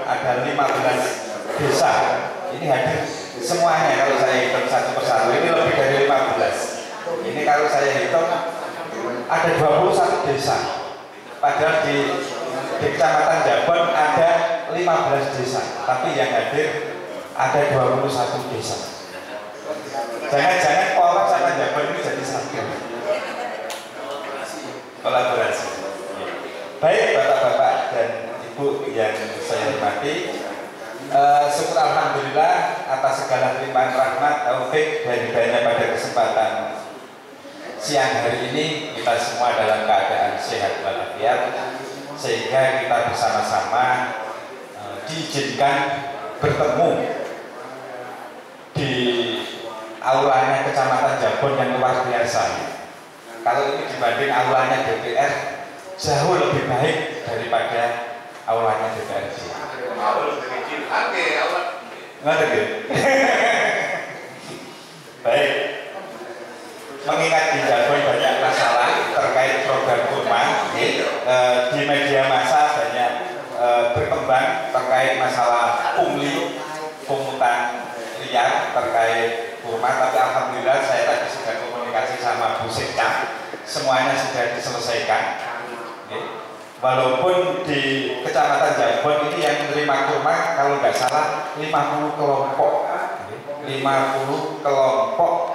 ada 15 desa. Ini hadir semuanya kalau saya hitung satu persatu. Ini lebih dari 15. Ini kalau saya hitung ada 21 desa. Padahal di Kecamatan Jabon ada 15 desa, tapi yang hadir ada 21 desa. Jangan-jangan Polres sama Jabon ini jadi satu. Kolaborasi. Baik Bapak-bapak dan Ibu yang saya hormati, syukur alhamdulillah atas segala limpahan rahmat, taufik dan hidayahnya pada kesempatan siang hari ini kita semua dalam keadaan sehat walafiat, sehingga kita bersama-sama diizinkan bertemu di aulanya Kecamatan Jabon yang luar biasa. Kalau ini dibanding aulanya DPR jauh lebih baik daripada aulanya DPR. Baik. Mengingat di Jabon banyak masalah terkait program kurma, di media massa banyak berkembang terkait masalah pungli, pungutan liar terkait kurma. Tapi alhamdulillah saya tadi sudah komunikasi sama Bu Sekda, semuanya sudah diselesaikan. Walaupun di Kecamatan Jabon ini yang menerima kurma kalau nggak salah 50 kelompok, 50 kelompok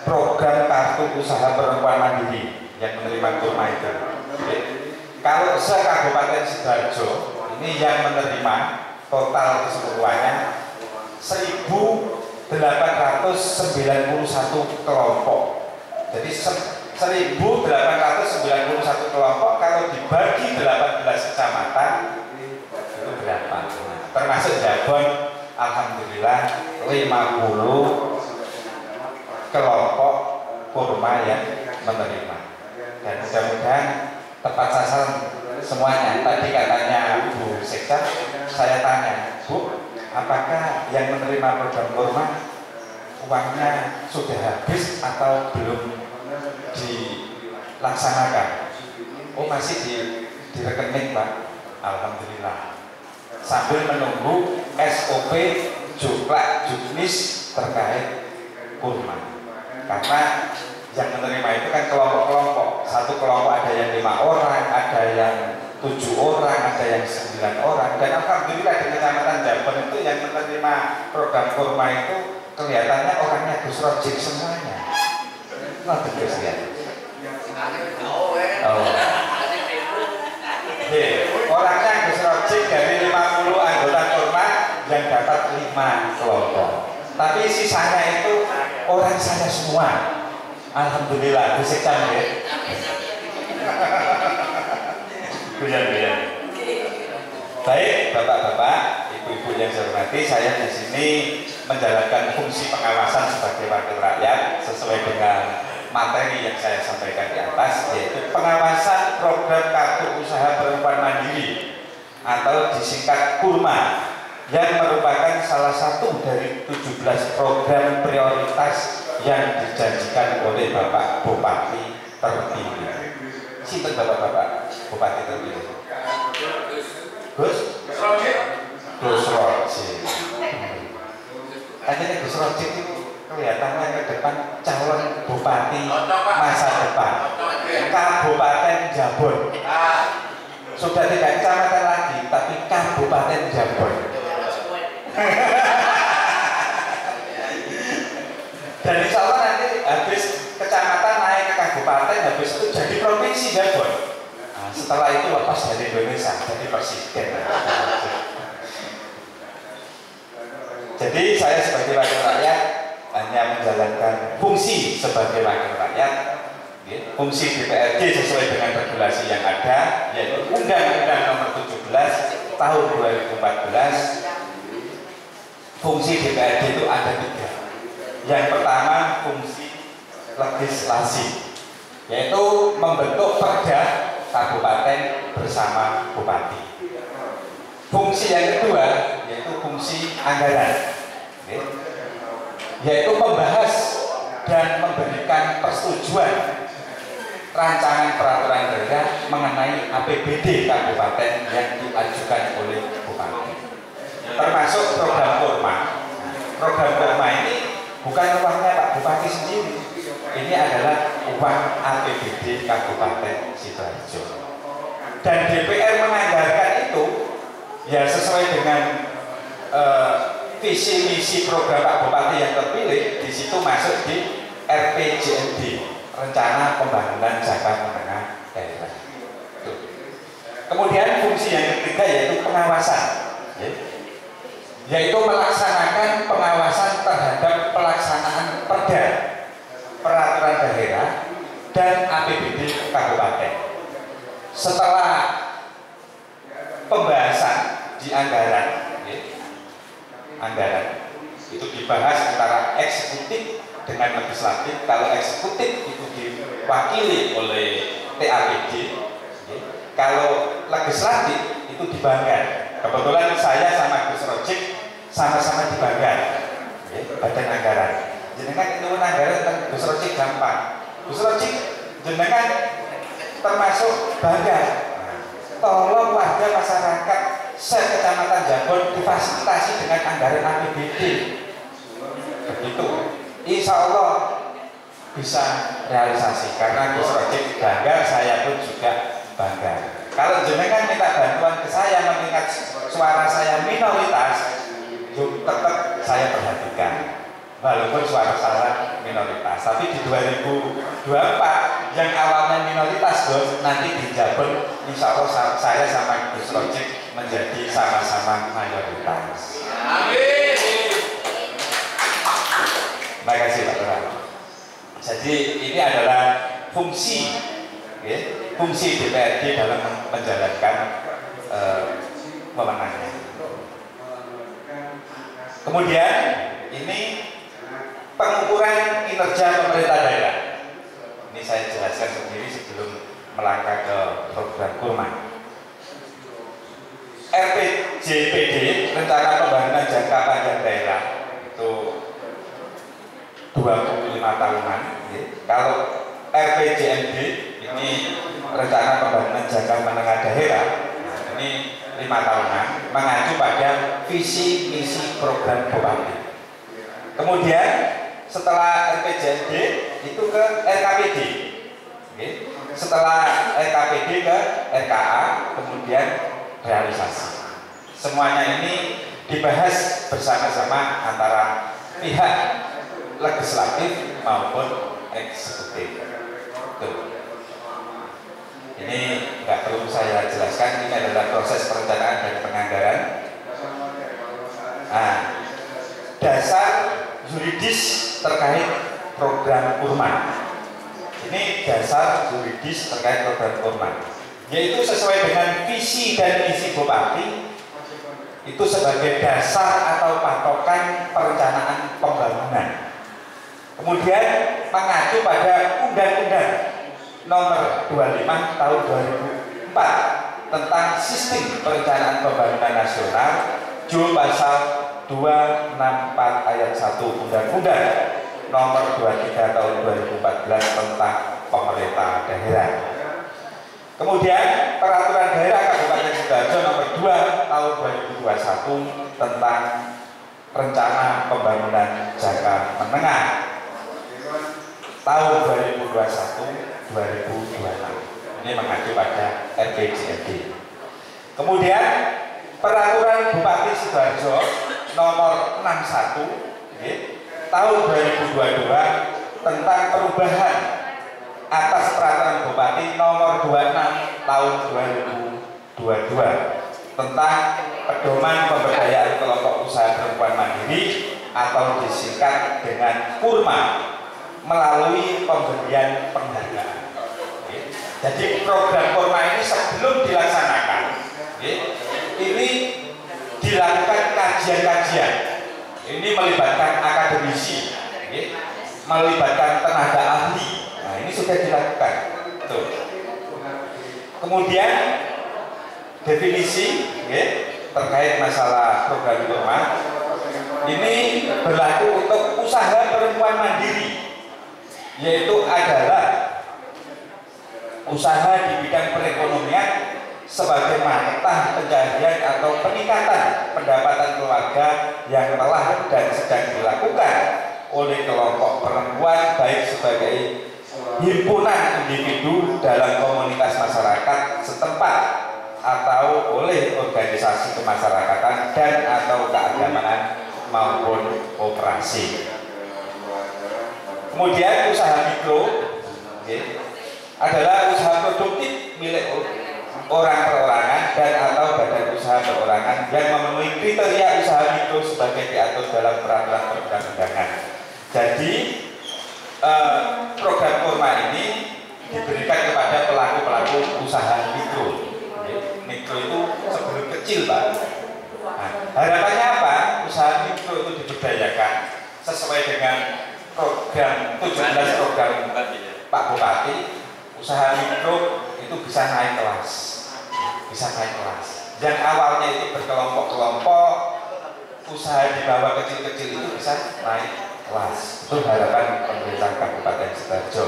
program kartu usaha perempuan mandiri yang menerima kurma itu. Kalau se-Kabupaten Sidoarjo ini yang menerima total keseluruhannya 1.891 kelompok. Jadi 1.891 kelompok kalau dibagi 18 kecamatan itu berapa? Termasuk Jabon, alhamdulillah 50 kelompok kurma yang menerima, dan mudah-mudahan tepat sasaran semuanya. Tadi katanya Bu Sekda, saya tanya, Bu, apakah yang menerima program kurma uangnya sudah habis atau belum dilaksanakan? Oh, masih di rekening, Pak. Alhamdulillah. Sambil menunggu SOP juklak juknis terkait kurma. Karena yang menerima itu kan kelompok-kelompok. Satu kelompok ada yang 5 orang, ada yang 7 orang, ada yang 9 orang. Dan alhamdulillah di Kecamatan Jabon itu yang menerima program kurma itu kelihatannya orangnya Gus Rojik semuanya. Nah, betul ya. Oh. Orangnya Gus Rojik dari 50 anggota kurma yang dapat 5 kelompok. Tapi sisanya itu orang saya semua. Alhamdulillah, Bu Sekda ya. Baik, Bapak-bapak, Ibu-ibu yang saya hormati, saya di sini menjalankan fungsi pengawasan sebagai wakil rakyat sesuai dengan materi yang saya sampaikan di atas, yaitu pengawasan program kartu usaha perempuan mandiri atau disingkat KURMA, yang merupakan salah satu dari 17 program prioritas yang dijanjikan oleh Bapak Bupati terpilih. Sinten Bapak-bapak Bupati terpilih? Gus Rojik. Katanya Gus Rojik itu kelihatannya ke depan calon bupati masa depan Kabupaten Jabon. Sudah tidak kecamatan lagi, tapi Kabupaten Jabon. Dan insya Allah nanti habis kecamatan naik ke kabupaten, habis itu jadi provinsi Jabon. Nah, setelah itu lepas dari Indonesia jadi presiden. Jadi saya sebagai wakil rakyat hanya menjalankan fungsi sebagai wakil rakyat, fungsi DPRD sesuai dengan regulasi yang ada, yaitu Undang-Undang Nomor 17 Tahun 2014. Fungsi DPRD itu ada 3. Yang pertama fungsi legislasi, yaitu membentuk perda kabupaten bersama bupati. Fungsi yang kedua yaitu fungsi anggaran, yaitu membahas dan memberikan persetujuan rancangan peraturan daerah mengenai APBD kabupaten yang diajukan oleh bupati. uang APBD Kabupaten Sidoarjo. Dan DPR menganggarkan itu ya sesuai dengan visi misi program Pak Bupati yang terpilih. Di situ masuk di RPJMD, Rencana Pembangunan Jangka Menengah Daerah. Kemudian fungsi yang ketiga yaitu pengawasan, yaitu melaksanakan pengawasan terhadap pelaksanaan perda, peraturan daerah, dan APBD kabupaten. Setelah pembahasan di anggaran itu dibahas antara eksekutif dengan legislatif. Kalau eksekutif itu diwakili oleh TAPD, kalau legislatif itu di Banggar. Kebetulan saya sama Gus Rojik sama-sama di Banggar, badan anggaran. Jenengan itu anggaran tentang Gus Rojik gampang. Gus Rojik jenengan termasuk Banggar. Tolong warga masyarakat se-Kecamatan Jambon difasilitasi dengan anggaran APBD. Begitu. Insya Allah bisa realisasi karena Gus Rojik Banggar, saya pun juga Banggar. Kalau jenengan minta bantuan ke saya mengingat suara saya minoritas, tetap saya perhatikan. Walaupun suara saya minoritas, tapi di 2024 yang awalnya minoritas nanti di Jambon insya Allah saya sama Gus Rojik menjadi sama-sama mayoritas. Amin. Terima kasih Pak Lurah. Jadi ini adalah fungsi DPRD dalam menjalankan wewenangnya. Kemudian ini pengukuran kinerja pemerintah daerah. Ini saya jelaskan sendiri sebelum melangkah ke program kurma. RPJPD, Rencana Pembangunan Jangka Panjang Daerah, itu 25 tahunan. Kalau RPJMD ini Rencana Pembangunan Jangka Menengah Daerah, ini 5 tahunan, mengacu pada visi misi program Bupati. Kemudian setelah RPJMD itu ke RKPD, setelah RKPD ke RKA, kemudian realisasi. Semuanya ini dibahas bersama-sama antara pihak legislatif maupun eksekutif. Ini nggak perlu saya jelaskan, ini adalah proses perencanaan dan penganggaran. Nah, dasar yuridis terkait program kurma. Ini dasar yuridis terkait program kurma, yaitu sesuai dengan visi dan misi Bupati, itu sebagai dasar atau patokan perencanaan pembangunan. Kemudian mengacu pada Undang-Undang Nomor 25 Tahun 2004 tentang Sistem Perencanaan Pembangunan Nasional, Jul Pasal 264 Ayat 1 Undang-Undang Nomor 23 Tahun 2014 tentang Pemerintah Daerah. Kemudian Peraturan Daerah Kabupaten Sidoarjo Nomor 2 Tahun 2021 tentang Rencana Pembangunan Jangka Menengah tahun 2021-2026. Ini mengacu pada RPJMD. Kemudian Peraturan Bupati Sidoarjo Nomor 61 tahun 2022 tentang perubahan atas Peraturan Bupati Nomor 26 tahun 2022 tentang pedoman pemberdayaan kelompok usaha perempuan mandiri atau disingkat dengan KURMA melalui pemberian penghargaan. Jadi program KURMA ini sebelum dilaksanakan, ini dilakukan kajian-kajian. Ini melibatkan akademisi, melibatkan tenaga ahli. Nah, ini sudah dilakukan. Tuh. Kemudian definisi terkait masalah program KURMA ini berlaku untuk usaha perempuan mandiri, yaitu adalah usaha di bidang perekonomian sebagai mata pencaharian atau peningkatan pendapatan keluarga yang telah dan sedang dilakukan oleh kelompok perempuan baik sebagai himpunan individu dalam komunitas masyarakat setempat atau oleh organisasi kemasyarakatan dan atau keagamaan maupun operasi. Kemudian usaha mikro adalah usaha produktif milik orang perorangan dan atau badan usaha perorangan yang memenuhi kriteria usaha mikro sebagai diatur dalam peraturan perundang-undangan. Jadi program Kurma ini diberikan kepada pelaku-pelaku usaha mikro. Mikro itu sebelum kecil, Pak. Nah, harapannya apa? Usaha mikro itu diberdayakan sesuai dengan program 17 program Pak Bupati. Usaha mikro itu bisa naik kelas, Yang awalnya itu berkelompok-kelompok, usaha di bawah kecil-kecil itu bisa naik kelas. Itu harapan pemerintah Kabupaten Sidoarjo.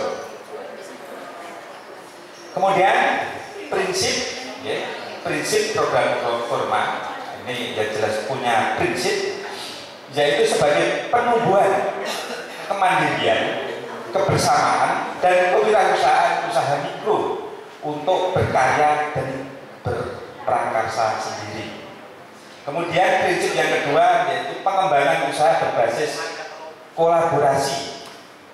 Kemudian prinsip program Kurma ini yang jelas punya prinsip, yaitu sebagai penumbuhan kemandirian, kebersamaan dan kewirausahaan usaha mikro untuk berkarya dan berprakarsa sendiri. Kemudian prinsip yang kedua yaitu pengembangan usaha berbasis kolaborasi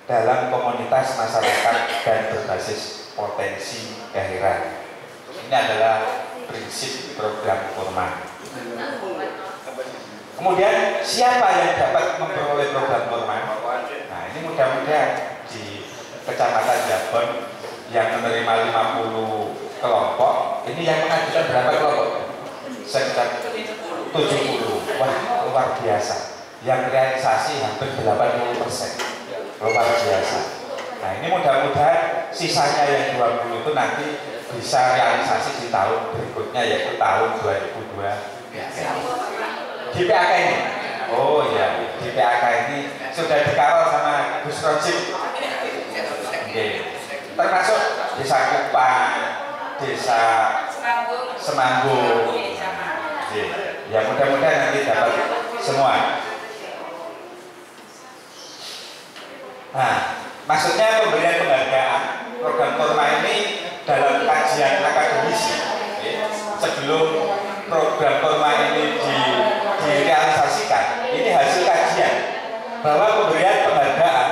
dalam komunitas masyarakat dan berbasis potensi daerah. Ini adalah prinsip program Kurma. Kemudian siapa yang dapat memperoleh program Kurma? Nah, ini mudah-mudahan di Kecamatan Jabon yang menerima 50 kelompok, ini yang mengajukan berapa kelompok? Sekitar 70. Wah, luar biasa. Yang realisasi hampir 80%. Luar biasa. Nah, ini mudah-mudahan sisanya yang 20 itu nanti bisa realisasi di tahun berikutnya, yaitu tahun 2002. Di PAK ini, oh iya, di PAK ini sudah dikawal sama Gus Rojib. Termasuk Desa Kupang, Desa Semanggung. Ya mudah-mudahan nanti dapat semua. Nah, maksudnya pemberian penghargaan program Kurma ini dalam kajian akademisi sebelum program Kurma ini direalisasikan, ini hasil kajian bahwa pemberian penghargaan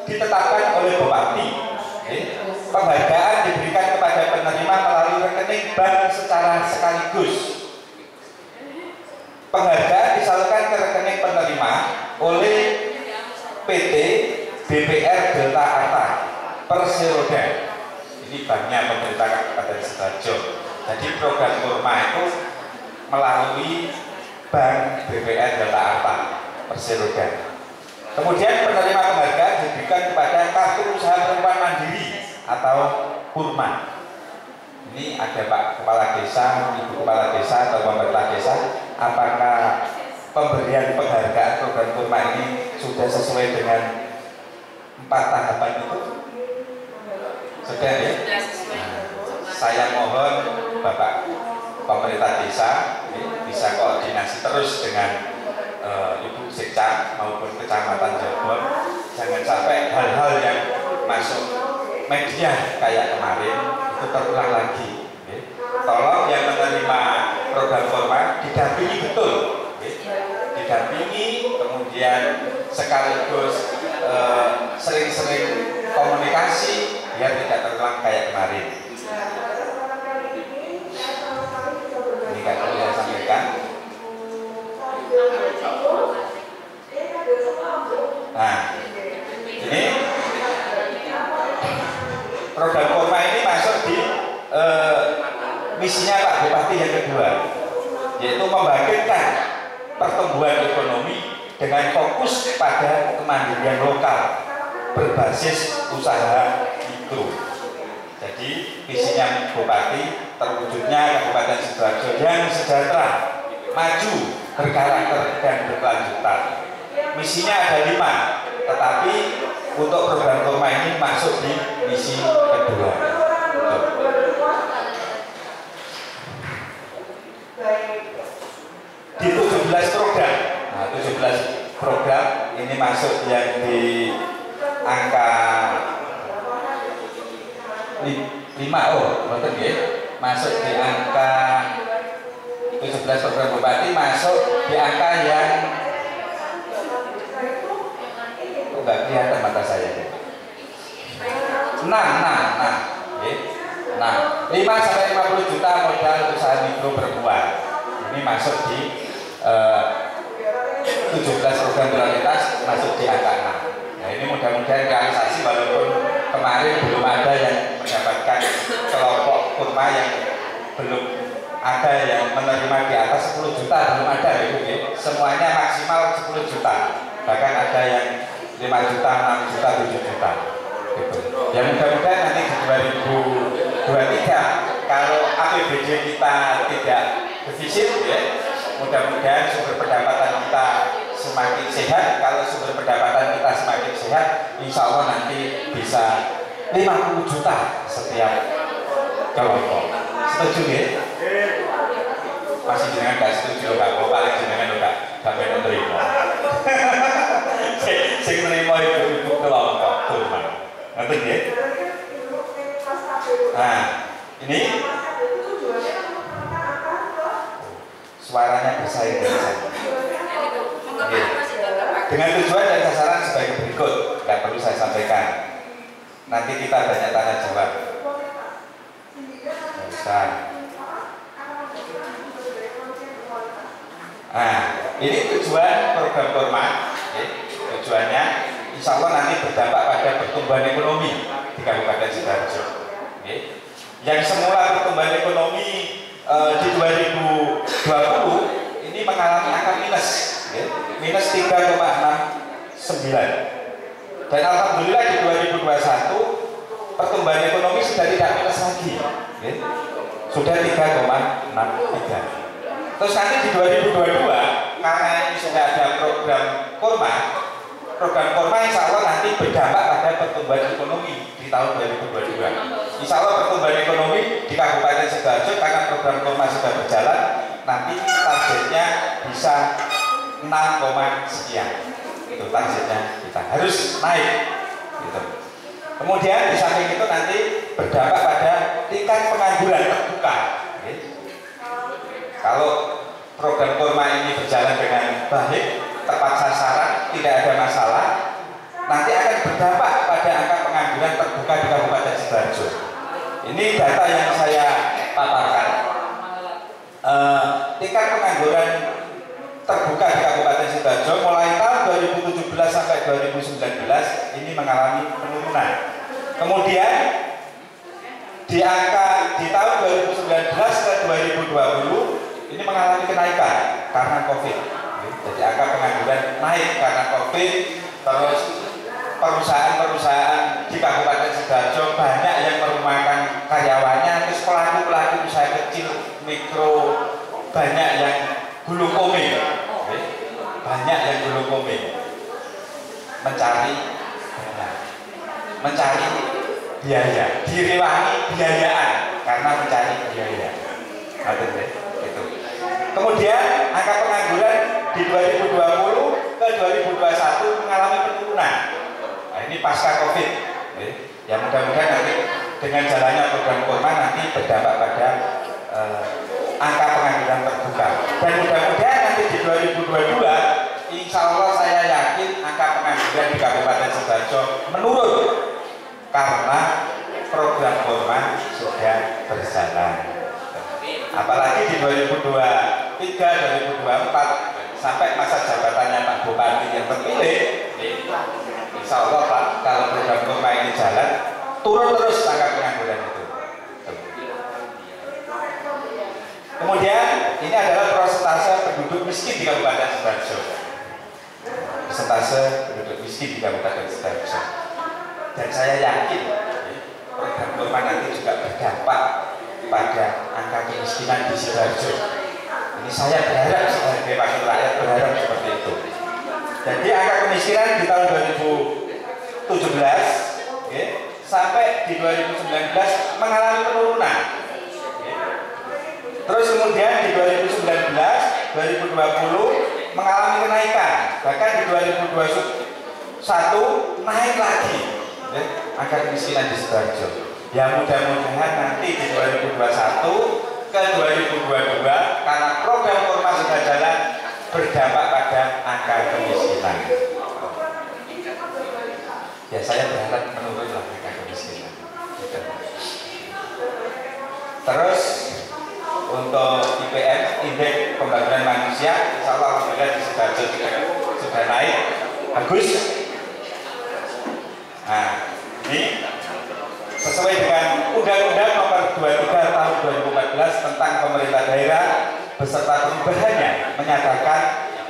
ditetapkan oleh Bupati. Penghargaan diberikan kepada penerima melalui rekening bank secara sekaligus. Penghargaan disalurkan ke rekening penerima oleh PT BPR Delta Arta Perseroda. Ini banknya pemerintah Kabupaten Sidoarjo. Jadi program Kurma itu melalui Bank BPR Delta Arta Perseroda. Kemudian penerima penghargaan diberikan kepada Kartu Usaha Perempuan Mandiri atau Kurma. Ini ada Pak Kepala Desa, Ibu Kepala Desa atau pemerintah desa. Apakah pemberian penghargaan program Kurma ini sudah sesuai dengan 4 tahapan itu? Sudah ya? Saya mohon Bapak pemerintah desa bisa koordinasi terus dengan Ibu Sekca maupun Kecamatan Jabon. Jangan sampai hal-hal yang masuk media kayak kemarin itu terulang lagi. Tolong yang menerima program Kurma didampingi betul, didampingi, kemudian sekaligus sering-sering komunikasi biar tidak terulang kayak kemarin. Ini kan perlu saya sampaikan. Nah, ini program Kurma ini masuk di misinya Pak Bupati yang kedua, yaitu membangkitkan pertumbuhan ekonomi dengan fokus pada kemandirian lokal berbasis usaha mikro. Jadi visinya Bupati terwujudnya Kabupaten Sidoarjo yang sejahtera, maju, berkarakter dan berkelanjutan. Misinya ada 5, tetapi untuk program Kurma ini masuk di misi kedua. Di 17 program, nah 17 program ini masuk yang di angka 5 betul ya, masuk di angka 17 program bupati, masuk di angka yang enggak kelihatan mata saya. 6 5 sampai 50 juta modal usaha mikro berbuah. Ini masuk di 17 program prioritas, masuk di angka 6. Nah, ini mudah-mudahan realisasi, walaupun kemarin belum ada yang mendapatkan kelompok kurma yang belum ada yang menerima di atas 10 juta, belum ada gitu ya. Semuanya maksimal 10 juta. Bahkan ada yang 5 juta, 6 juta, 7 juta. Gitu. Ya mudah-mudahan nanti di 2023 kalau APBD kita tidak defisit ya, mudah-mudahan sumber pendapatan kita semakin sehat. Kalau sumber pendapatan kita semakin sehat, insya Allah nanti bisa 50 juta setiap kelompok. Setuju ya? Masih jenengan gak setuju, gak mau paling jenengan gak pengen menerima. Sing menerima ibu kelompok kurma. Ngerti ya? Nah, ini suaranya bersaing dengan saya. Dengan tujuan dan sasaran sebagai berikut, nggak perlu saya sampaikan. Nanti kita banyak tanya jawab. Bisa. Nah, ini tujuan program Kurma. Tujuannya, insya Allah nanti berdampak pada pertumbuhan ekonomi di Kabupaten Sidoarjo. Yang semula pertumbuhan ekonomi di 2020 ini mengalami angka minus, minus 3,69. Dan alhamdulillah di 2021 pertumbuhan ekonomi sudah tidak minus lagi, sudah 3,63. Terus nanti di 2022 karena ini sudah ada program Kurma insya Allah nanti berdampak pada pertumbuhan ekonomi di tahun 2022. Insya Allah pertumbuhan ekonomi di Kabupaten Sidoarjo karena program Kurma sudah berjalan, nanti targetnya bisa 6, sekian. Itu targetnya kita harus naik. Gitu. Kemudian di samping itu nanti berdampak pada tingkat pengangguran terbuka. Kalau program Kurma ini berjalan dengan baik, tepat sasaran, tidak ada masalah, nanti akan berdampak pada angka pengangguran terbuka di Kabupaten Sidoarjo. Ini data yang saya paparkan. Tingkat pengangguran terbuka di Kabupaten Sidoarjo mulai tahun 2017 sampai 2019 ini mengalami penurunan. Kemudian di tahun 2019 ke 2020 ini mengalami kenaikan karena COVID. Jadi angka pengangguran naik karena COVID. Terus perusahaan-perusahaan di Kabupaten Sidoarjo banyak yang merumahkan karyawannya. Terus pelaku-pelaku usaha kecil, mikro, banyak yang gulung koming. Banyak yang gulung koming mencari biaya, direwangi biayaan karena mencari biaya. Gitu. Kemudian angka pengangguran di 2020 ke 2021 mengalami penurunan. Nah, ini pasca COVID. Ya mudah-mudahan nanti dengan jalannya program Kurma nanti berdampak pada angka pengangguran terbuka. Dan mudah-mudahan nanti di 2022 insya Allah saya yakin angka pengangguran di Kabupaten Sidoarjo menurun karena program Kurma sudah berjalan. Apalagi di 2023, 2024 sampai masa jabatannya Pak Bupati yang terpilih, insya Allah Pak, kalau program Kurma ini jalan, turun terus angka pengangguran itu. Kemudian ini adalah persentase penduduk miskin di Kabupaten Sidoarjo. Persentase penduduk miskin di Kabupaten Sidoarjo. Dan saya yakin program Kurma nanti juga berdampak pada angka kemiskinan di Sidoarjo. Ini saya berharap sebagai wakil rakyat berharap seperti itu. Jadi angka kemiskinan di tahun 2017 sampai di 2019 mengalami penurunan. Terus kemudian di 2019, 2020 mengalami kenaikan. Bahkan di 2021 naik lagi angka kemiskinan di Sidoarjo. Ya mudah-mudahan nanti di 2021 ke 2022 karena program Kurma sudah jalan berdampak pada angka kemiskinan. Ya saya berharap menurunlah angka kemiskinan. Gitu. Terus untuk IPM, Indeks Pembangunan Manusia, insya Allah alhamdulillah di Sidoarjo juga sudah naik, bagus. Nah, ini sesuai dengan Undang-Undang Nomor 23 Tahun 2014 tentang Pemerintah Daerah beserta perubahannya menyatakan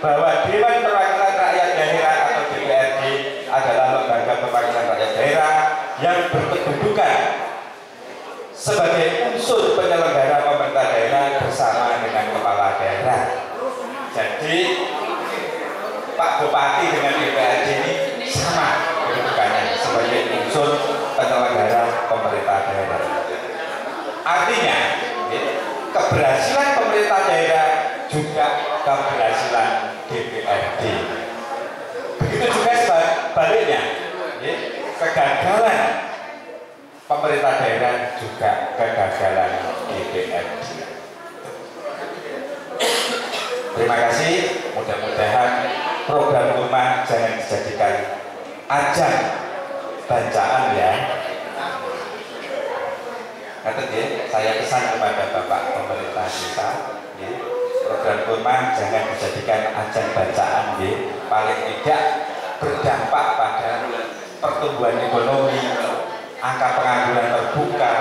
bahwa Dewan Perwakilan Rakyat Daerah atau DPRD adalah lembaga perwakilan rakyat daerah yang berkedudukan sebagai unsur penyelenggara pemerintah daerah bersama dengan kepala daerah. Jadi Pak Bupati dengan DPRD ini sama kedudukannya sebagai unsur penyelenggara pemerintah daerah. Artinya keberhasilan pemerintah daerah juga keberhasilan DPRD. Begitu juga sebaliknya, kegagalan pemerintah daerah juga kegagalan DPRD. Terima kasih. Mudah-mudahan program rumah jangan dijadikan ajang bacaan ya. Kata dia, saya pesan kepada Bapak pemerintah desa, ya, program rumah jangan dijadikan ajang bacaan, ya. Paling tidak berdampak pada pertumbuhan ekonomi, angka pengangguran terbuka,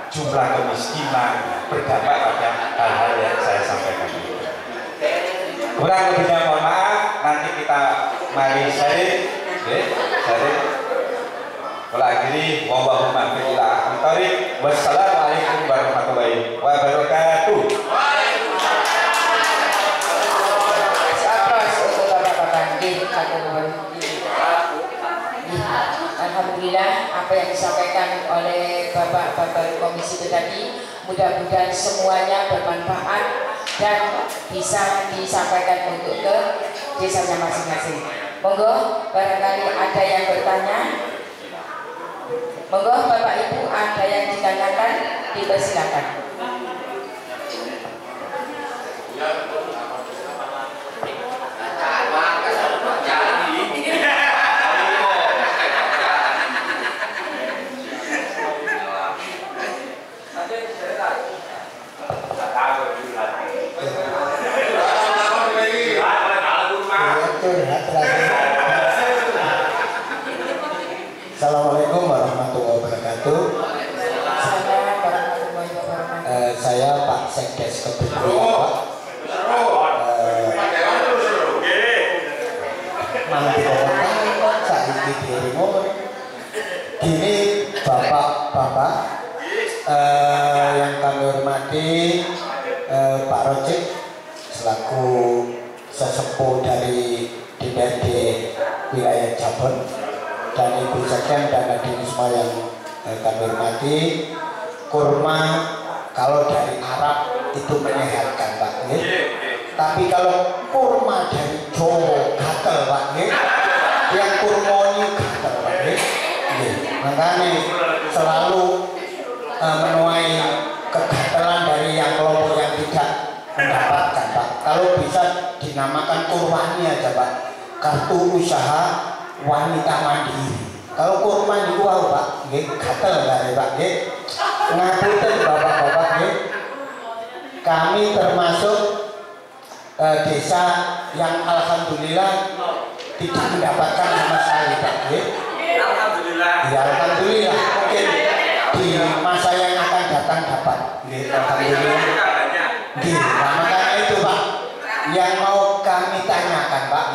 jumlah kemiskinan, berdampak pada hal-hal yang saya sampaikan ini. Kurang lebihnya mohon maaf, nanti kita mari sharing, sharing. Kalau akhiri, wallahumma bil aqtari. Wassalamualaikum warahmatullahi wabarakatuh. Alhamdulillah apa yang disampaikan oleh Bapak Komisi itu tadi mudah-mudahan semuanya bermanfaat dan bisa disampaikan untuk ke desanya masing-masing. Monggo barangkali ada yang bertanya. Monggo Bapak Ibu ada yang ditanyakan, dipersilakan. Assalamualaikum warahmatullahi wabarakatuh. Saya Pak Sekdes Kebetulan Gini Bapak-Bapak yang kami hormati, Pak Rojik selaku sesepuh dari DPRD wilayah Jabon dan Ibu Sekjen dan hadirin semua yang kami hormati. Kurma kalau dari Arab itu menyehatkan Pak, tapi kalau kurma dari Jawa gatel Pak, yang kurmoni gatel Pak, makanya selalu menuai kegatelan dari yang kelompok yang tidak mendapatkan Pak. Kalau bisa dinamakan kurwani aja Pak, kartu usaha wanita mandiri. Kalau kurma itu wow Pak, gatel dari Pak. Ngapunten Bapak-bapak, kami termasuk desa yang alhamdulillah tidak mendapatkan sama sekali Pak. Alhamdulillah. Ya alhamdulillah. Mungkin di masa yang akan datang dapat. Alhamdulillah. Nah, makanya itu Pak yang mau kami tanyakan Pak.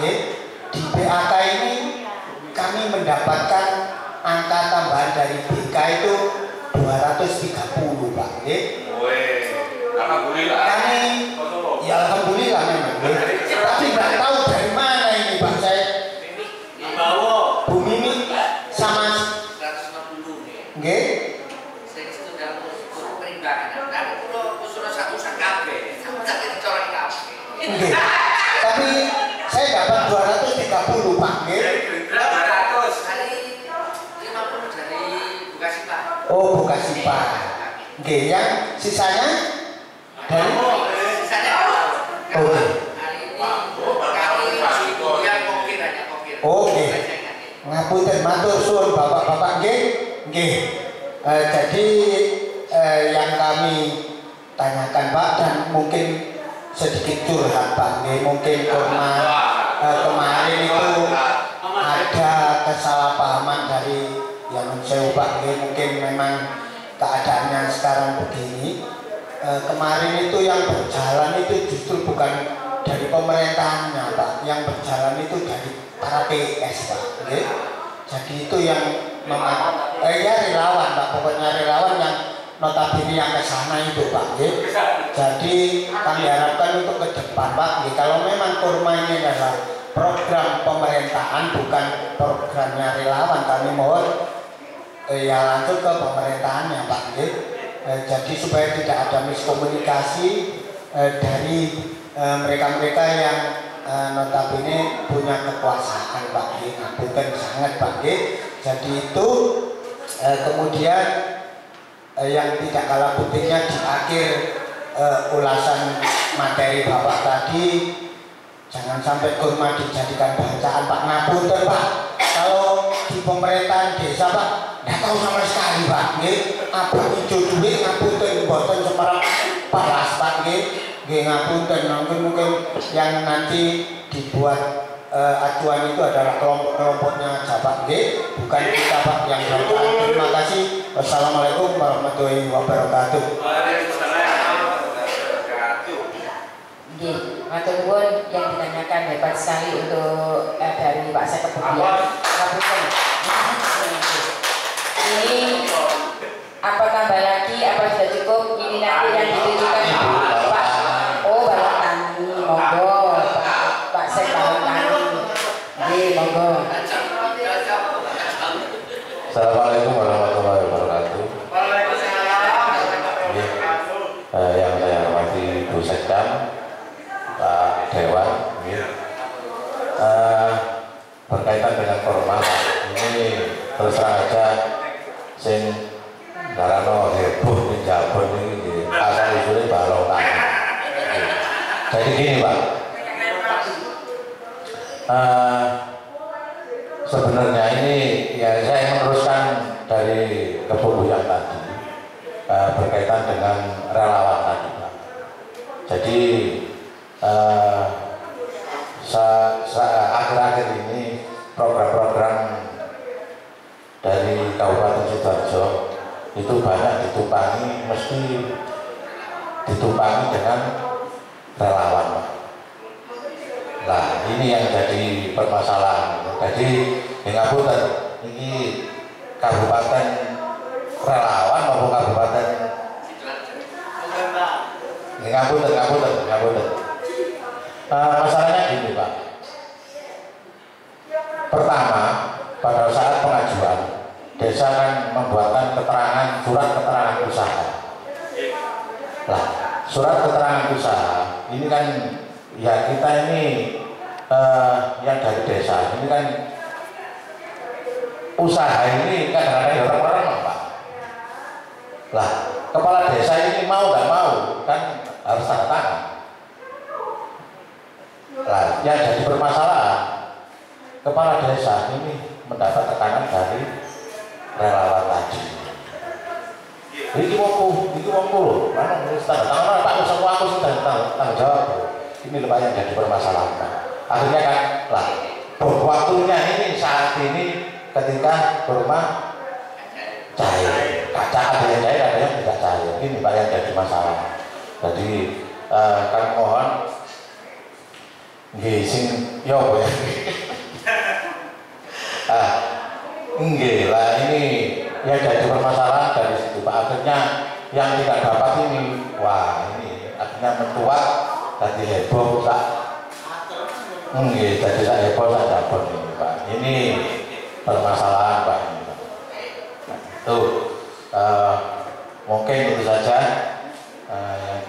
Di PAK ini kami mendapatkan angka tambahan dari BK itu 230 Pak. Alhamdulillah. Kami ya alhamdulillah memang. Tapi nggak tahu dari mana ini Pak. Saya Bu Mimi sama nggih. Tapi saya dapat 230 Pak. Oh, Bekasi Pak. Nggih, yang sisanya dari Oke. Ngapunten matur suwun Bapak-bapak nggih. Nggih. Jadi yang kami tanyakan Pak, dan mungkin sedikit curhat Pak, nggih, mungkin karena kemarin itu ada kesalahpahaman dari yang saya Pak, nggih, mungkin memang keadaannya sekarang begini. Kemarin itu yang berjalan itu justru bukan dari pemerintahannya Pak, yang berjalan itu dari para PS Pak, okay? Jadi itu yang ya relawan Pak, pokoknya relawan yang notabene yang ke sana itu Pak, okay? Jadi kami harapkan untuk ke depan Pak, okay? Kalau memang kurma ini adalah program pemerintahan bukan programnya relawan, kami mohon ya langsung ke pemerintahannya Pak, okay? Jadi supaya tidak ada miskomunikasi dari mereka-mereka yang notabene punya kekuasaan Pak G, bukan sangat Pak G. Jadi itu kemudian yang tidak kalah pentingnya di akhir ulasan materi Bapak tadi, jangan sampai kurma dijadikan bacaan Pak. Ngapunten Pak, kalau di pemerintahan desa Pak nggak tahu sama sekali Pak G, apa hijau duit ngapunten boten semerap palas Pak G. Ngapunten, mungkin yang nanti dibuat acuan itu adalah kelompok-kelompoknya Pak G, bukan kita Pak yang bacaan. Terima kasih. Wassalamualaikum warahmatullahi wabarakatuh. Matur nuwun yang ditanyakan hebat sekali untuk dari Pak Sekretariat. Ngapunten. Ini apa tambah lagi? Apa sudah cukup? Ini nanti yang ditujukan Pak. Oh, balon tani, monggo. Pak Sek balon tani. Nggih, monggo. Assalamualaikum warahmatullahi wabarakatuh. Yang saya hormati Bu Sekdam, Pak Dewan, berkaitan dengan formal ini terus terang aja sing karena heboh di Jabon ini asal usulnya balong tani. Jadi gini Pak, sebenarnya ini ya saya meneruskan dari Kepo yang tadi berkaitan dengan relawan tadi Pak. Jadi akhir-akhir ini program-program dari Kabupaten Sidoarjo itu banyak ditumpangi, mesti ditumpangi dengan relawan. Nah ini yang jadi permasalahan. Jadi ngapunten, ini kabupaten relawan maupun kabupaten ngapunten. Masalahnya gini Pak. Pertama, pada saat pengajuan desa kan membuatkan surat keterangan usaha. Lah, surat keterangan usaha ini kan ya kita ini yang dari desa ini kan usaha ini kadang-kadang orang-orang Pak. Lah, kepala desa ini mau nggak mau kan harus tanda tangan. Lah, yang jadi permasalahan kepala desa ini mendapat tekanan dari relawan tadi. Ini wongku loh, mana tanda tangan Pak, semua aku sudah tanggung jawab. Ini lumayan jadi permasalahan Pak. Akhirnya kan lah, waktunya ini saat ini ketika kurma cair, kaca ada yang cair, ada yang tidak cair. Ini Pak yang jadi masalah. Jadi kami mohon nggih sing yo ya. Nggih lah, ini yang jadi permasalahan dari situ Pak. Akhirnya yang tidak dapat ini, wah ini akhirnya mencuat jadi heboh Pak. Nggih, jadi saya heboh saya dapat ini Pak. Ini permasalahan Pak. Tuh, mungkin itu saja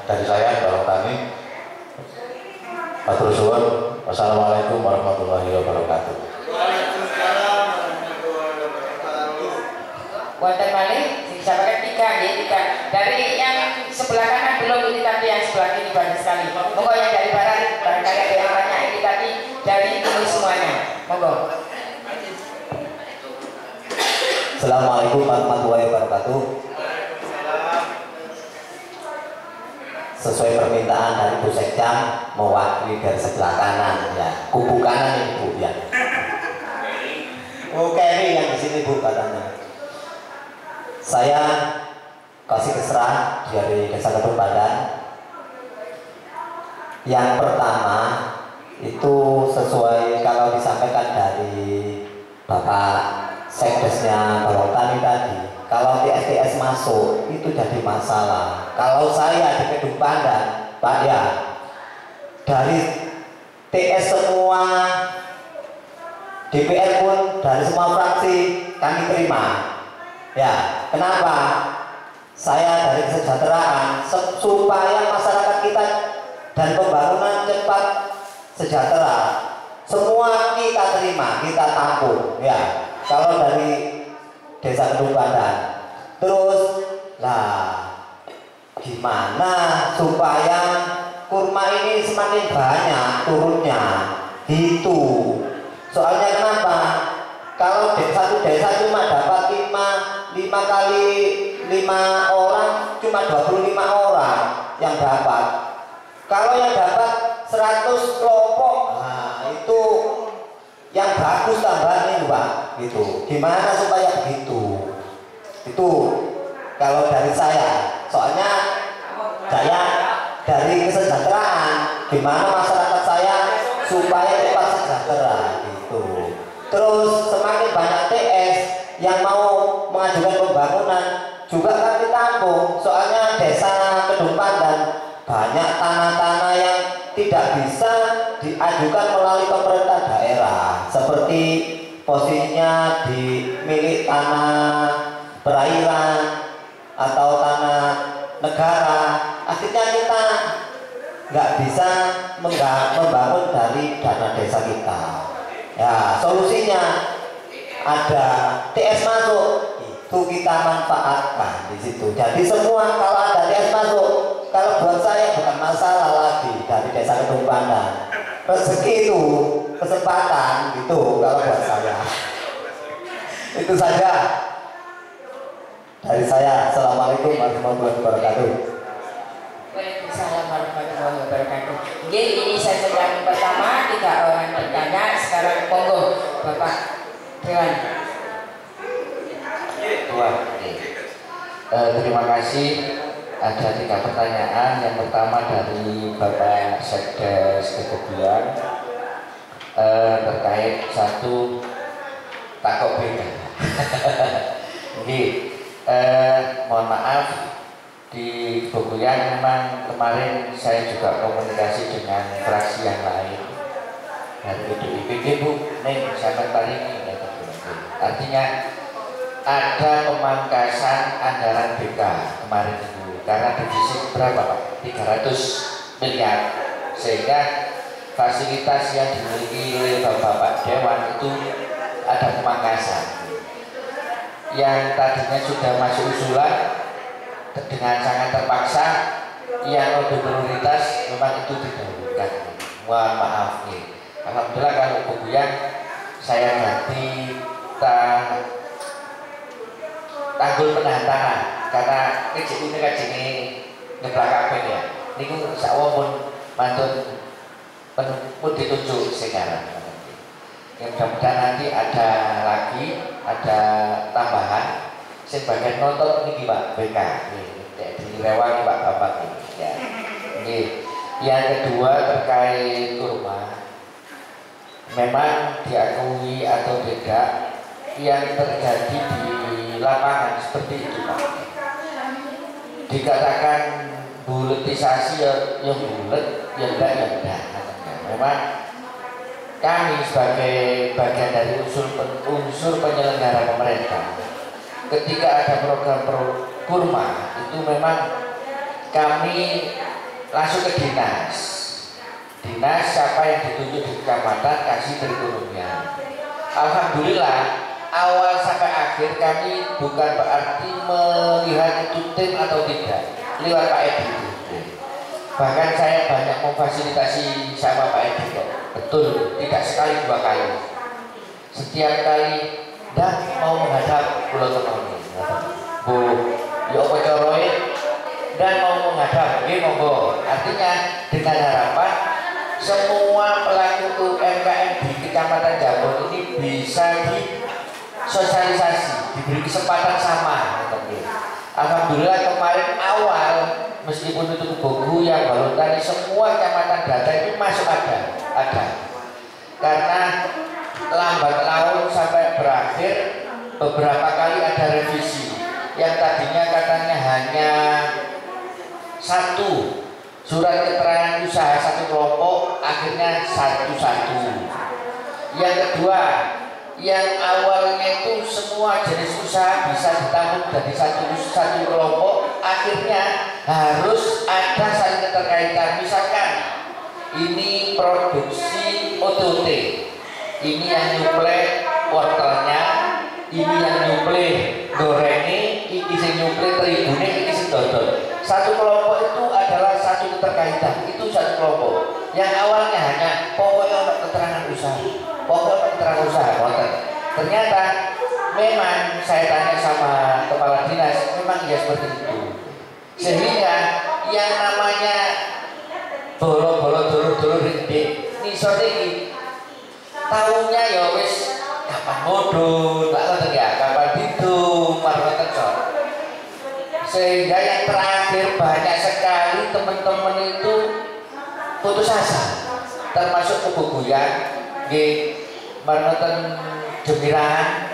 dari saya Balong Tani. Matur suwun. Wassalamualaikum warahmatullahi wabarakatuh. Wonten malih disampaikan tiga dari banyak sekali. Monggo yang dari barat, barangkali ada yang tanya ini tadi dari ini semuanya. Monggo. Assalamualaikum warahmatullahi wabarakatuh. Sesuai permintaan dari Bu Sekjam, mewakili dari sebelah kanan ya, kubu kanan ini Bu ya. Oh Kerry yang di sini Bu katanya. Saya kasih keserah dari Desa Kedung Pandan. Yang pertama itu sesuai kalau disampaikan dari Bapak Sekdesnya Balong Tani tadi, kalau TSTS masuk itu jadi masalah. Kalau saya di Kedung Pandan, Pak ya, dari TS semua DPR pun dari semua fraksi kami terima. Ya, kenapa? Saya dari kesejahteraan supaya masyarakat kita dan pembangunan cepat sejahtera. Semua kita terima, kita tampung. Ya. Kalau dari Desa Kedung Pandan, terus lah gimana supaya kurma ini semakin banyak turunnya itu. Soalnya kenapa? Kalau satu desa cuma dapat 5 kali 5 orang, cuma 25 orang yang dapat. Kalau yang dapat 100 kelompok, nah itu yang bagus tambahan ini Pak, gitu. Gimana supaya begitu? Itu kalau dari saya, soalnya saya dari kesejahteraan, gimana masyarakat saya supaya cepat sejahtera, gitu. Terus semakin banyak TS yang mau mengajukan pembangunan juga kan ditampung, soalnya Desa Kedung Pandan banyak tanah-tanah yang tidak bisa diajukan melalui pemerintah daerah, seperti posisinya di milik tanah perairan atau tanah negara. Akhirnya kita nggak bisa membangun dari dana desa kita. Ya, solusinya ada TS masuk, itu kita manfaatkan di situ. Jadi semua kalau ada TS masuk, kalau buat saya bukan masalah lagi dari Desa Kedung Pandan. Rezeki itu kesempatan gitu kalau buat saya. Itu saja dari saya. Assalamualaikum warahmatullahi wabarakatuh. Waalaikumsalam warahmatullahi wabarakatuh. Oke, ini sesi yang pertama, 3 orang bertanya. Sekarang monggo Bapak Dewan. Tuan, terima kasih. Ada 3 pertanyaan. Yang pertama dari Bapak Sekdes Kebubuan terkait satu takok beda. Jadi mohon maaf, di Kebubuan memang kemarin saya juga komunikasi dengan fraksi yang lain dari PDIP, Bu, Neng sampai hari ini. Artinya ada pemangkasan anggaran BK kemarin itu karena defisit berapa Pak? 300 miliar, sehingga fasilitas yang dimiliki oleh Bapak Dewan itu ada pemangkasan yang tadinya sudah masuk usulan dengan sangat terpaksa, yang lebih prioritas memang itu didahulukan. Mohon maaf nih. Alhamdulillah kalau Kebubuan saya ganti tanggul penahan tanah karena kecil ini kan ini ngeblak kabeh ya. Niku sakwa pun mantun pun ditunjuk sekarang. Yang mudah-mudahan nanti ada lagi, ada tambahan. Sebagai nonton ini Pak BK, direwangi Pak Bapak ini. Ya. Ini. Yang kedua terkait kurma, memang diakui atau tidak yang terjadi di lapangan seperti itu Pak. Dikatakan buletisasi yang bulet, yang enggak. Memang kami sebagai bagian dari unsur penyelenggara pemerintah, ketika ada program kurma itu memang kami langsung ke dinas siapa yang ditunjuk di kecamatan kasih perekonomian. Alhamdulillah awal sampai akhir kami bukan berarti melihat itu tim atau tidak lewat Pak Edi. Bahkan saya banyak memfasilitasi sama Pak Edi kok. Betul, tidak sekali dua kali. Setiap kali dan mau menghadap Pulau Tenoni. Bu, ya apa coroe dan mau menghadap, ini monggo. Artinya dengan harapan semua pelaku UMKM di Kecamatan Jambon ini bisa disosialisasi, diberi kesempatan sama. Alhamdulillah kemarin awal meskipun itu Bogu yang Balontan semua kecamatan data itu masuk ada. Karena lambat laun sampai berakhir beberapa kali ada revisi. Yang tadinya katanya hanya satu surat keterangan usaha satu kelompok, akhirnya satu-satu. Yang kedua, yang awalnya itu semua jenis usaha bisa ditampung dari satu kelompok, akhirnya harus ada saling keterkaitan. Misalkan ini produksi OTT, ini yang nyuplai wortelnya, ini yang nyuplai gorengnya, ini yang nyuplai terigunya, ini yang dodol. Satu kelompok itu adalah satu keterkaitan, itu satu kelompok. Yang awalnya hanya pokoknya untuk keterangan usaha, ternyata memang saya tanya sama kepala dinas, memang ya seperti itu. Sehingga yang namanya bolo-bolo dulur-dulur ini ini tahunya ya wis kapan modul, kapan hitung, sehingga yang terakhir banyak sekali teman-teman itu putus asa, termasuk kebubuyan, marmoten jemiran,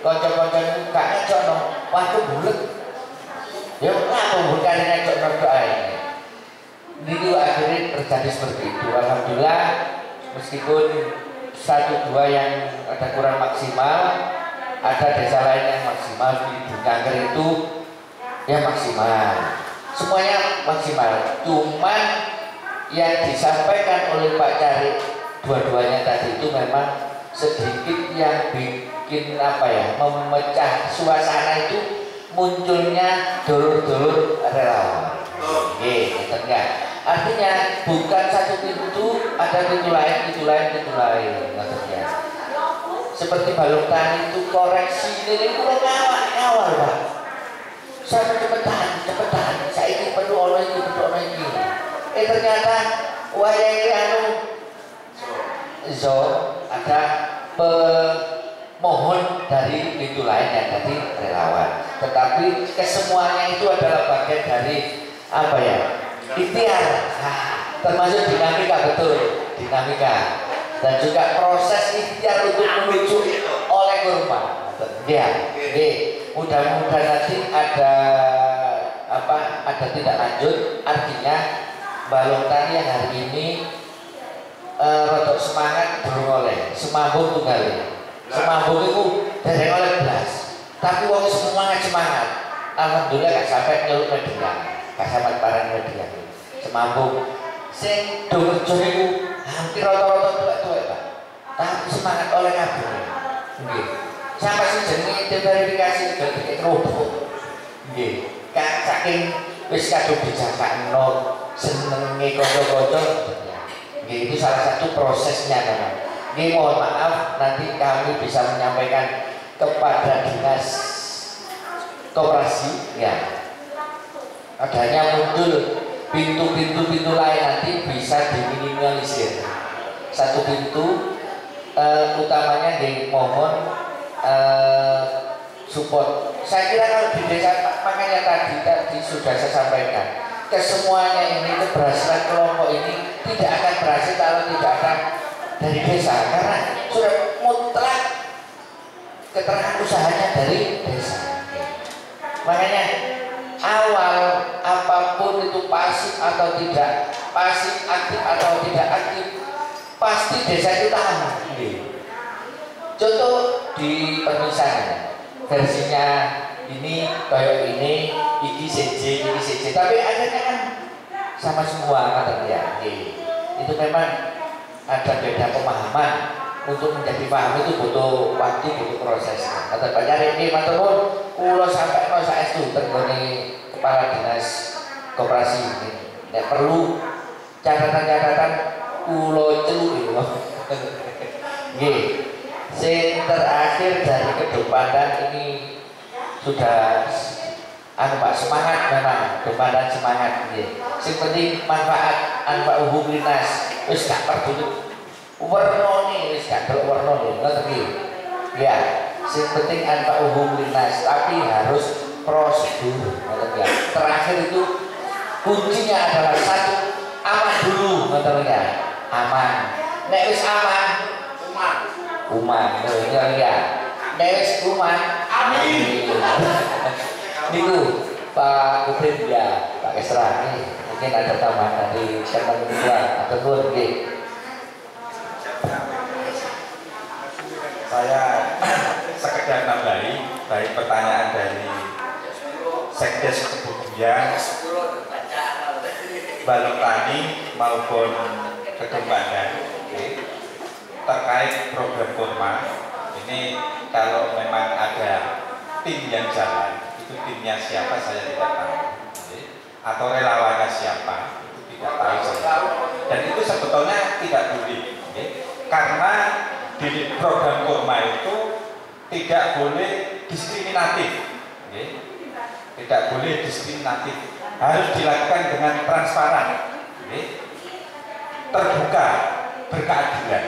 kocok-kocok mukanya cono, waktu bulet, ya kenapa bukan ngecok doa ini? Ini akhirnya terjadi seperti itu. Alhamdulillah meskipun satu dua yang ada kurang maksimal, ada desa lain yang maksimal di Dunganger itu ya maksimal, semuanya maksimal. Cuman yang disampaikan oleh Pak Cari dua-duanya tadi itu memang sedikit yang bikin memecah suasana itu munculnya dulur-dulur relawan. Enggak. Artinya bukan satu pintu, ada pintu lain. Seperti Balontan itu koreksi ini kurang awal Pak. Saya cepetan. Saya ini perlu ono ini. Ternyata wayang ada pemohon dari pintu lain yang tadi relawan. Tetapi kesemuanya itu adalah bagian dari ikhtiar, termasuk dinamika, dan juga proses ikhtiar untuk menuju oleh kurma. Mudah-mudahan nanti ada tindak lanjut. Artinya Balontan yang hari ini rodok semangat durung oleh semambung tunggal. Semambung itu dari oleh belas, tapi wong semangat. Alhamdulillah gak sampai nyeluk media, gak sampai barang media. Semambung sing domerjo niku hampir rata-rata tuwek-tuwek Pak. Tapi semangat oleh kabeh. Nggih. Sampai sing jenenge verifikasi dadi kerupuk. Nggih. Saking wis kadung dijakakno senenge kanca-kanca. Nggih, itu salah satu prosesnya memang. Nggih, mohon maaf nanti kami bisa menyampaikan kepada dinas koperasi ya. Adanya muncul pintu lain nanti bisa diminimalisir. Satu pintu utamanya mohon support. Saya kira kalau di desa makanya tadi sudah saya sampaikan, kesemuanya ini keberhasilan kelompok ini tidak akan berhasil kalau tidak ada dari desa, karena sudah mutlak keterangan usahanya dari desa. Makanya awal apapun itu pasif atau tidak, pasif aktif atau tidak aktif, pasti desa itu tahu. Contoh di pemisahan versinya ini kayak ini CJ, tapi akhirnya kan sama semua katanya. Itu memang ada beda pemahaman. Untuk menjadi paham itu butuh waktu, butuh proses. Kata Pak Nyari ini maturun, kulo sampai no saestu tenggone kepala dinas koperasi ini. nek perlu catatan-catatan kulo celuk lho. Nggih. Sing terakhir dari Kedopadan ini sudah Pak semangat memang Kedopadan semangat nggih. Sing penting manfaat anfa uhum linas wis gak perlu warnane wis gak delok warnane ngoten nggih. Ya, sing penting anfa uhum linas tapi harus prosedur ngoten ya. Terakhir itu kuncinya adalah satu aman dulu ngoten ya. Aman. Nek wis aman umat ya. Nek wis umat amin. Niku Pak Kudin ya, Pak Kesra ini mungkin ada tambahan dari teman kedua atau pun Saya sekedar nambahi baik pertanyaan dari Sekdes Kebubuyan, Balotani maupun Kedopadan terkait program kurma ini. Kalau memang ada tim yang jalan, itu timnya siapa saya tidak tahu, atau relawannya siapa itu tidak tahu saya. Dan itu sebetulnya tidak boleh, karena di program kurma itu tidak boleh diskriminatif, tidak boleh diskriminatif, harus dilakukan dengan transparan, terbuka, berkeadilan.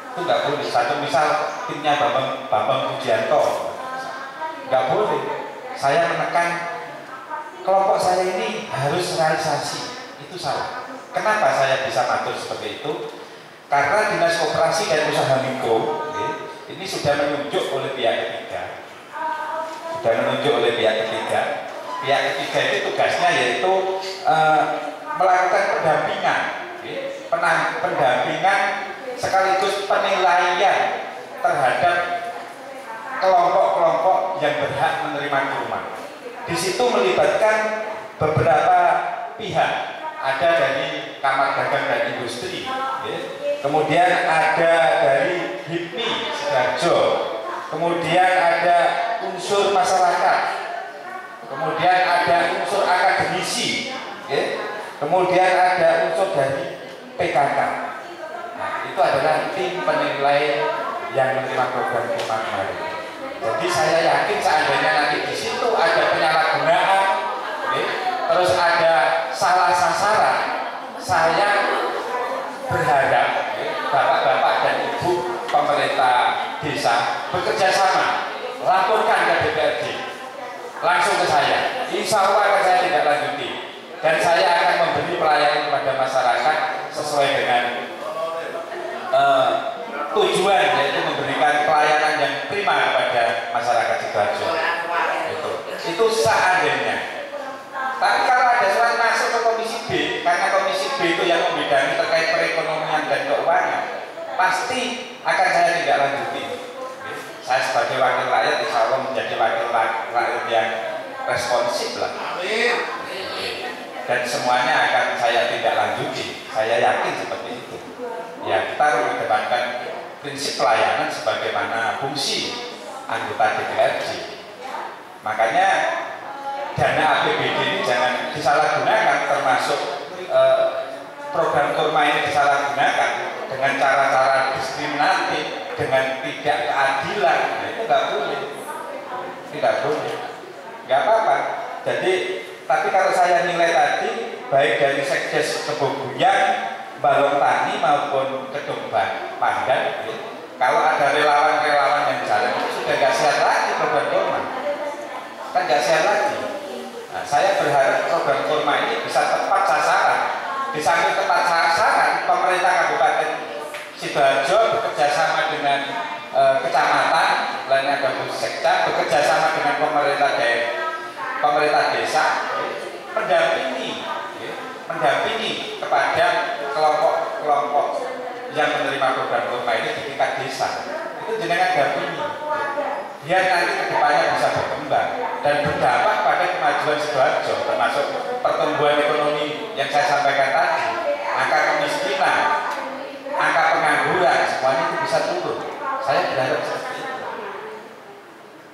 Itu nggak boleh. Satu misal timnya Bambang Pujianto, nggak boleh saya menekan kelompok saya ini harus realisasi, itu salah. Kenapa saya bisa matur seperti itu? Karena Dinas Koperasi dan Usaha Mikro ini sudah menunjuk oleh pihak ketiga, Pihak ketiga itu tugasnya yaitu melakukan pendampingan, pendampingan sekaligus penilaian terhadap kelompok-kelompok yang berhak menerima kurma. Di situ melibatkan beberapa pihak, ada dari Kamar Dagang dan Industri, kemudian ada dari HIPMI Sidoarjo, kemudian ada unsur masyarakat, kemudian ada unsur akademisi, kemudian ada unsur dari PKK. Nah, itu adalah tim penilai yang menerima program kurma kemarin. Jadi saya yakin seandainya nanti di situ ada penyalahgunaan, terus ada salah sasaran, saya berharap bapak-bapak dan ibu pemerintah desa bekerja sama, laporkan ke DPRD, langsung ke saya. Insya Allah akan saya tidak lanjuti, dan saya akan memberi pelayanan kepada masyarakat sesuai dengan tujuan, yaitu memberikan pelayanan yang prima kepada masyarakat Sidoarjo. Itu seandainya. Tapi kalau ada surat masuk ke Komisi B, karena Komisi B itu yang membidangi terkait perekonomian dan keuangan, pasti akan saya tidak lanjuti. Saya sebagai wakil rakyat insya Allah menjadi wakil rakyat yang responsif lah. Dan semuanya akan saya tidak lanjuti. Saya yakin seperti itu. Ya, kita mengedepankan prinsip pelayanan sebagaimana fungsi anggota DPRD. Makanya dana APBD ini jangan disalahgunakan, termasuk program kurma ini disalahgunakan dengan cara-cara diskriminatif, dengan tidak keadilan. Nah, itu nggak boleh, nggak apa-apa. Jadi, tapi kalau saya nilai tadi, baik dari Sekdes Kebubuyan, Balotani maupun Kedopadan, kalau ada relawan-relawan yang jalan itu sudah nggak sehat lagi program kurma, kan nggak sehat lagi. Nah, saya berharap program kurma ini bisa tepat sasaran. Di samping tepat sasaran, pemerintah Kabupaten Sidoarjo bekerja sama dengan kecamatan, lainnya ada Pusekda, bekerja sama dengan pemerintah desa, mendampingi kepada kelompok-kelompok yang menerima program kurma ini di tingkat desa. Itu jenengan dampingi, biar nanti kedepannya bisa berkembang dan berdampak pada kemajuan Sidoarjo, termasuk pertumbuhan ekonomi yang saya sampaikan tadi, angka kemiskinan, angka pengangguran, semuanya itu bisa turun. Saya berharap seperti itu.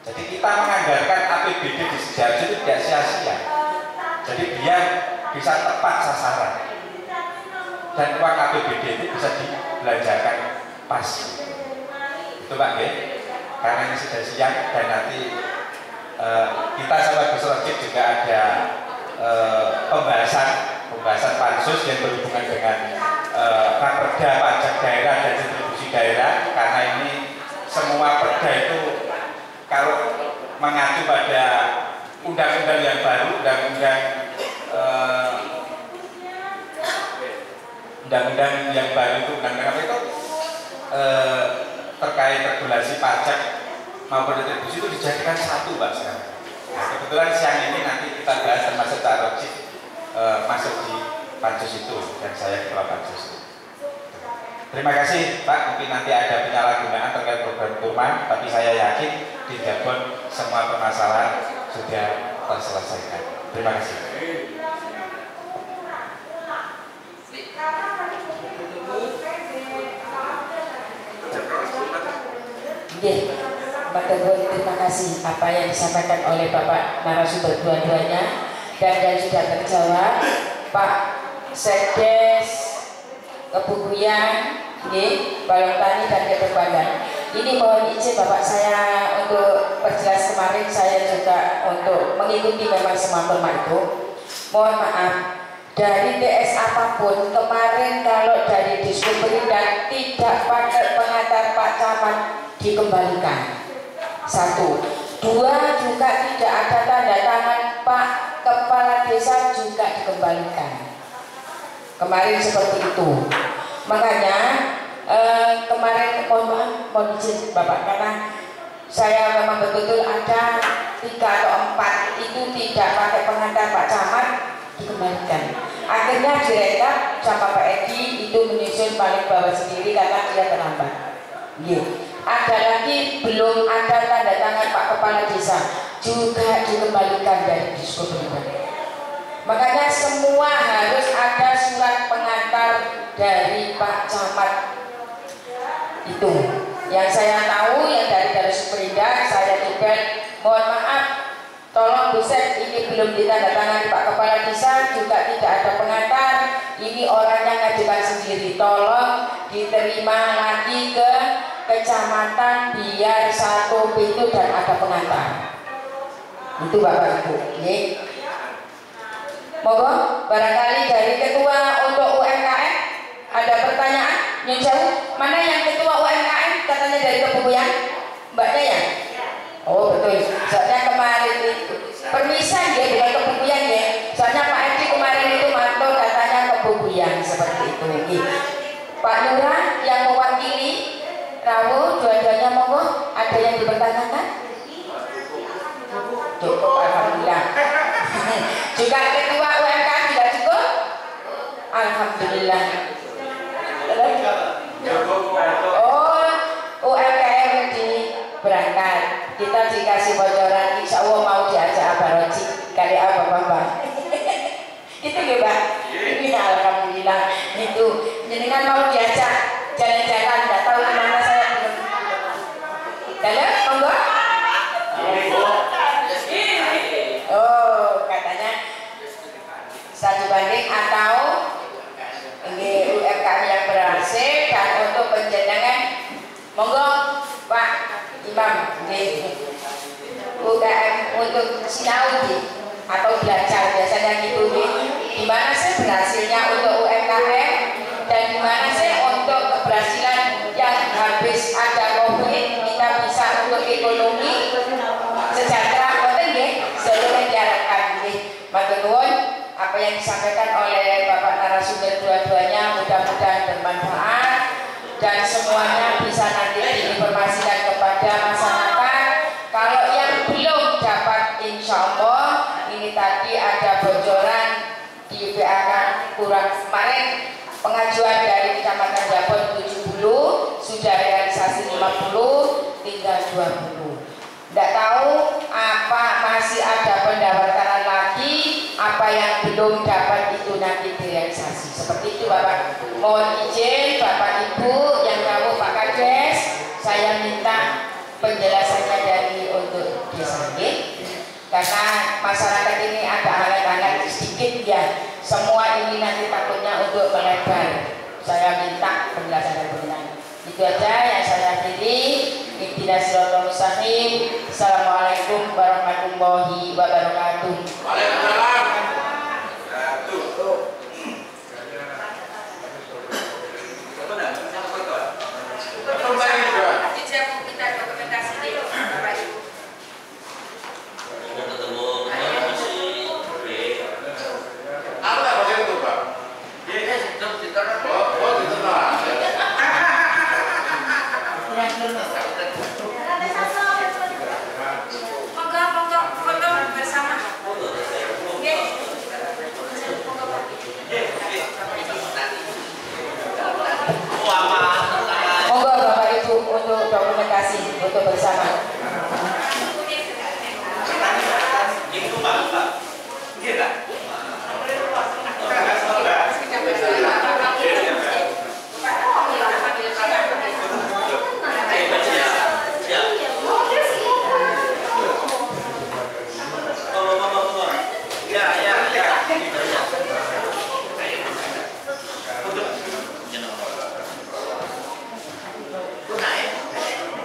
Jadi kita menganggarkan APBD di Sidoarjo itu tidak sia-sia. Jadi biar bisa tepat sasaran dan uang APBD itu bisa dibelanjakan pas. Itu Pak ya. Karena ini sudah siang dan nanti kita sama Gus Rojib juga ada pembahasan pansus yang berhubungan dengan raperda pajak daerah dan distribusi daerah, karena ini semua perda itu kalau mengacu pada undang-undang yang baru, undang-undang yang baru itu undang-undang apa itu terkait regulasi pajak maupun retribusi itu dijadikan satu Pak sekarang. Nah, kebetulan siang ini nanti kita bahas termasuk Pak Rojib masuk di pansus itu dan saya ketua pansus. Terima kasih Pak, mungkin nanti ada penyalahgunaan terkait program kurma, tapi saya yakin di Gabon semua permasalahan sudah terselesaikan. Terima kasih. Pak Teguh, terima kasih apa yang disampaikan oleh Bapak narasumber dua-duanya dan sudah terjawab. Pak Sekdes Kebubuyan, Balong Tani dan Keterbangan. Ini mohon izin Bapak, saya untuk perjelas kemarin saya juga untuk mengikuti memang semua kurma itu. Mohon maaf, dari TS apapun kemarin kalau dari Diskuperindak tidak pakai pengantar Pak Camat dikembalikan. 1, 2 juga tidak ada tanda tangan Pak Kepala Desa juga dikembalikan. Kemarin seperti itu. Makanya kemarin mohon izin Bapak, karena saya memang betul-betul ada 3 atau 4 itu tidak pakai pengantar Pak Camat dikembalikan. Akhirnya direkap sama Pak Edi itu menyusun paling bawah sendiri karena dia terlambat. Ada lagi belum ada tanda tangan Pak Kepala Desa juga dikembalikan dari Diskuperindak. Makanya semua harus ada surat pengantar dari Pak Camat itu. Yang saya tahu yang dari Diskuperindak saya juga mohon maaf, tolong Buset ini belum ditandatangani Pak Kepala Desa juga tidak ada pengantar. Ini orangnya ngajukan sendiri, tolong diterima lagi ke kecamatan biar satu pintu dan ada pengantar. Itu Bapak Ibu. Monggo, barangkali dari ketua untuk UMKM ada pertanyaan yang jauh. Mana yang ketua UMKM katanya dari Kebubuyan? Mbaknya ya? Oh betul. Soalnya kemarin permisan dia bukan Kebubuyan ya. Soalnya Pak Edi kemarin itu mantul katanya Kebubuyan seperti itu. Pak Lurah yang mewakili Rawu, dua-duanya monggo. Ada yang dipertanyakan? Cukup, alhamdulillah. Juga ketua UMKM juga cukup? Alhamdulillah. Oh, UMKM di berangkat. Kita dikasih bocoran, insya Allah mau diajak Abah Roji kali apa Bapak? Itu ya Pak? Ini alhamdulillah. Itu jenengan mau diajak jalan-jalan, nggak tahu kemana saya belum. Jalan, monggo. Oh, katanya studi banding atau ini UMKM yang berhasil dan untuk penjenengan monggo Pak Imam UMKM untuk sinau atau belajar biasanya gitu di mana sih berhasilnya untuk UMKM dan di mana sih untuk keberhasilan yang habis ada COVID kita bisa untuk ekonomi sejahtera boten nggih seluruh diharapkan nggih. Matur nuwun apa yang disampaikan oleh Bapak narasumber dua-duanya mudah-mudahan bermanfaat dan semuanya bisa nanti diinformasikan kepada masyarakat. Kalau yang belum dapat insya Allah ini tadi ada bocoran di PAK kurang kemarin pengajuan dari Kecamatan Jabon 70 sudah realisasi 50 tinggal 20. Tidak tahu apa masih ada pendaftaran lagi, apa yang belum dapat itu nanti direalisasi. Seperti itu Bapak. Mohon izin Bapak Ibu yang tahu Pak Kades, saya minta penjelasannya dari untuk desa ini. Karena masyarakat ini ada alat-alat sedikit ya. semua ini nanti takutnya untuk melebar. Saya minta penjelasan dari pimpinan. Itu aja yang saya akhiri. Ihdinas siratal mustaqim. Assalamualaikum warahmatullahi wabarakatuh. Waalaikumsalam. Monggo Bapak Ibu untuk dokumentasi foto bersama.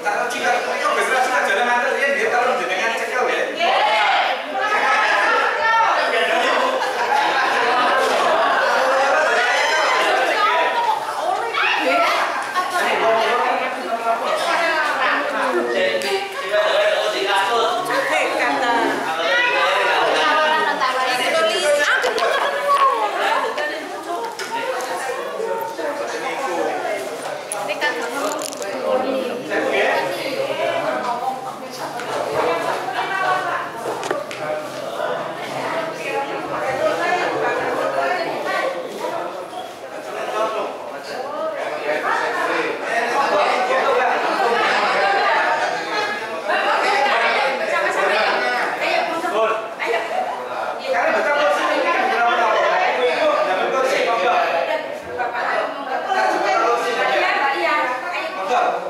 Kalau kita besar jalan antar dia kalau jenengan cekel ya. Go.